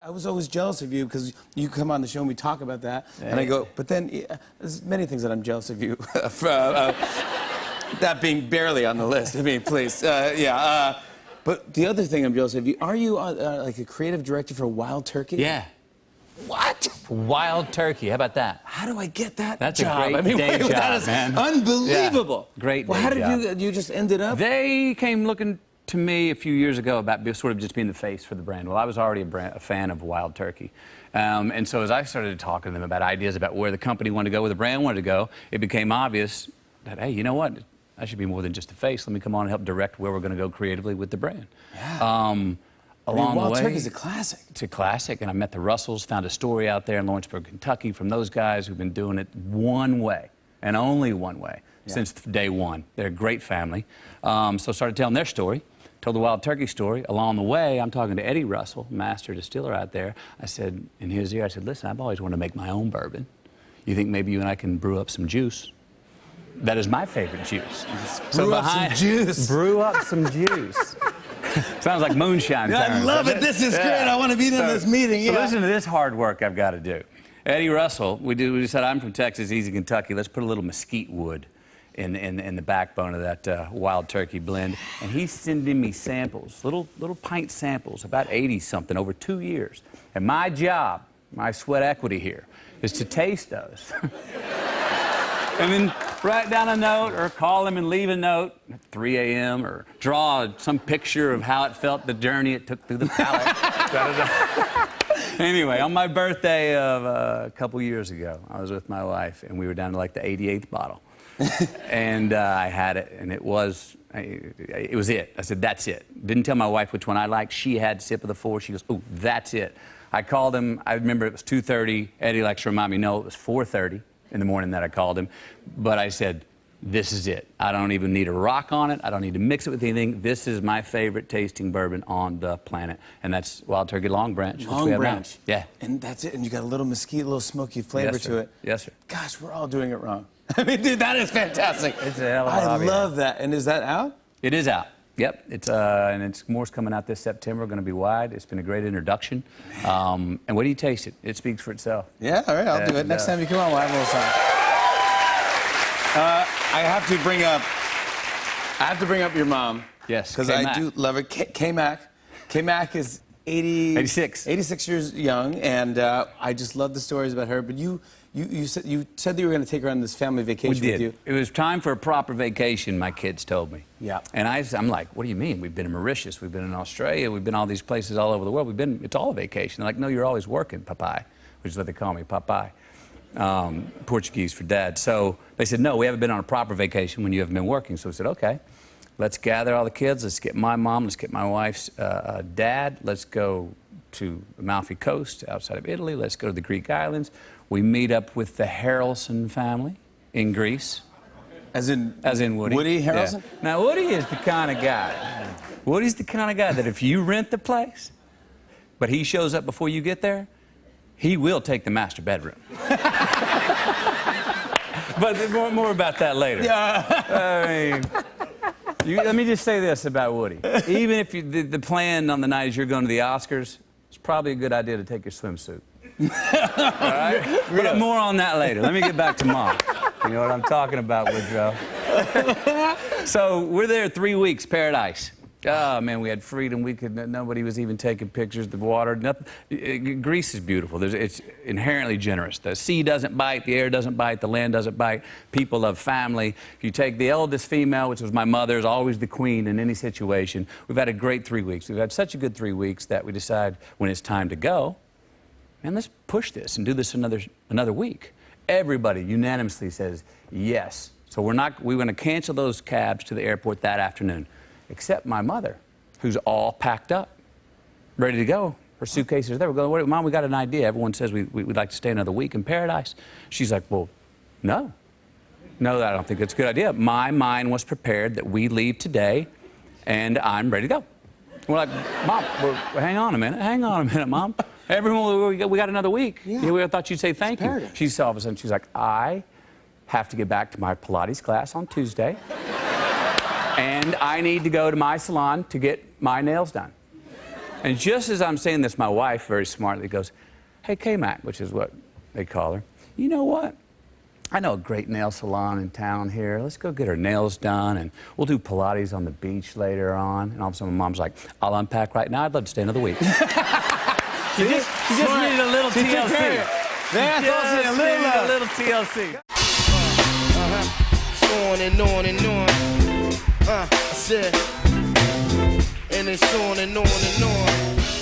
I was always jealous of you because you come on the show and we talk about that, and I go, but then there's many things that I'm jealous of you for, that being barely on the list. I mean, please, but the other thing I'm jealous of you, are you like a creative director for Wild Turkey? Yeah. What? Wild Turkey. How about that? How do I get that That's job? a great day job, that is man. unbelievable. Yeah. Great day Well, how job. did you just ended up? They came looking to me a few years ago about sort of just being the face for the brand. Well, I was already a fan of Wild Turkey. And so as I started talking to them about ideas about where the company wanted to go, where the brand wanted to go, it became obvious that, hey, you know what? I should be more than just a face. Let me come on and help direct where we're going to go creatively with the brand. Yeah. Along Wild the way, Turkey's a classic. It's a classic, and I met the Russells, found a story out there in Lawrenceburg, Kentucky, from those guys who've been doing it one way, and only one way, since day one. They're a great family. So I started telling their story, told the Wild Turkey story. Along the way, I'm talking to Eddie Russell, master distiller out there. I said, in his ear, I said, listen, I've always wanted to make my own bourbon. You think maybe you and I can brew up some juice? That is my favorite juice. Brew up some juice. Brew up some juice. Sounds like moonshine. I love it. This is great. I want to be in this meeting. So listen to this hard work I've got to do. Eddie Russell, we said, I'm from Texas, he's in Kentucky. Let's put a little mesquite wood in the backbone of that Wild Turkey blend. And he's sending me samples, little pint samples, about 80-something over 2 years. And my job, my sweat equity here, is to taste those. And then write down a note or call him and leave a note at 3 a.m. or draw some picture of how it felt, the journey it took through the palate. Anyway, on my birthday of a couple years ago, I was with my wife, and we were down to like the 88th bottle. And I had it, and it was it. I said, that's it. Didn't tell my wife which one I liked. She had a sip of the 4. She goes, oh, that's it. I called him. I remember it was 2:30. Eddie likes to remind me, no, it was 4:30 in the morning that I called him. But I said, this is it. I don't even need a rock on it. I don't need to mix it with anything. This is my favorite tasting bourbon on the planet. And that's Wild Turkey Long Branch. Long Branch. Yeah. And that's it. And you got a little mesquite, a little smoky flavor to it. Yes, sir. Gosh, we're all doing it wrong. I mean, dude, that is fantastic. It's a hell of a hobby. I love that. And is that out? It is out. Yep. And more's coming out this September. Going to be wide. It's been a great introduction. And what do you taste it? It speaks for itself. Yeah. All right. I'll do it. Next time you come on, we'll have a little song. I have to bring up your mom. Yes. Because I do love her. K-Mac. K-Mac is 86 years young, and I just love the stories about her. But you said that you were going to take her on this family vacation with you. It was time for a proper vacation, my kids told me. Yeah. And I'm like, what do you mean? We've been in Mauritius, we've been in Australia, we've been all these places all over the world. It's all a vacation. They're like, no, you're always working, papai, which is what they call me, papai. Portuguese for dad. So they said, no, we haven't been on a proper vacation when you haven't been working. So we said, okay, let's gather all the kids. Let's get my mom, let's get my wife's dad. Let's go to Amalfi Coast outside of Italy. Let's go to the Greek islands. We meet up with the Harrelson family in Greece. As in Woody. Woody Harrelson? Yeah. Now, Woody is the kind of guy. Woody's the kind of guy that if you rent the place, but he shows up before you get there, he will take the master bedroom. But more about that later. Yeah. I mean, let me just say this about Woody. Even if the plan on the night is you're going to the Oscars, it's probably a good idea to take your swimsuit. All right? But more on that later. Let me get back to Mom. You know what I'm talking about, Woodrow. So we're there 3 weeks, paradise. Oh, man, we had freedom. Nobody was even taking pictures of the water. Nothing. Greece is beautiful. It's inherently generous. The sea doesn't bite, the air doesn't bite, the land doesn't bite. People love family. If you take the eldest female, which was my mother, is always the queen in any situation. We've had a great 3 weeks. We've had such a good 3 weeks that we decide when it's time to go, man, let's push this and do this another week. Everybody unanimously says yes. So we're going to cancel those cabs to the airport that afternoon. Except my mother, who's all packed up, ready to go. Her suitcases are there. We're going, Mom, we got an idea. Everyone says we'd like to stay another week in paradise. She's like, well, no. No, I don't think that's a good idea. My mind was prepared that we leave today, and I'm ready to go. We're like, Mom, hang on a minute, Mom. Everyone, we got another week. Yeah. We thought you'd say thank you. She's all of a sudden, she's like, I have to get back to my Pilates class on Tuesday. And I need to go to my salon to get my nails done. And just as I'm saying this, my wife very smartly goes, "Hey, K-Mac," which is what they call her. "You know what? I know a great nail salon in town here. Let's go get her nails done, and we'll do Pilates on the beach later on." And all of a sudden, my mom's like, "I'll unpack right now. I'd love to stay another week." She just needed a little TLC. That's Just needed a little TLC. On and on and on. I said, and it's on and on and on.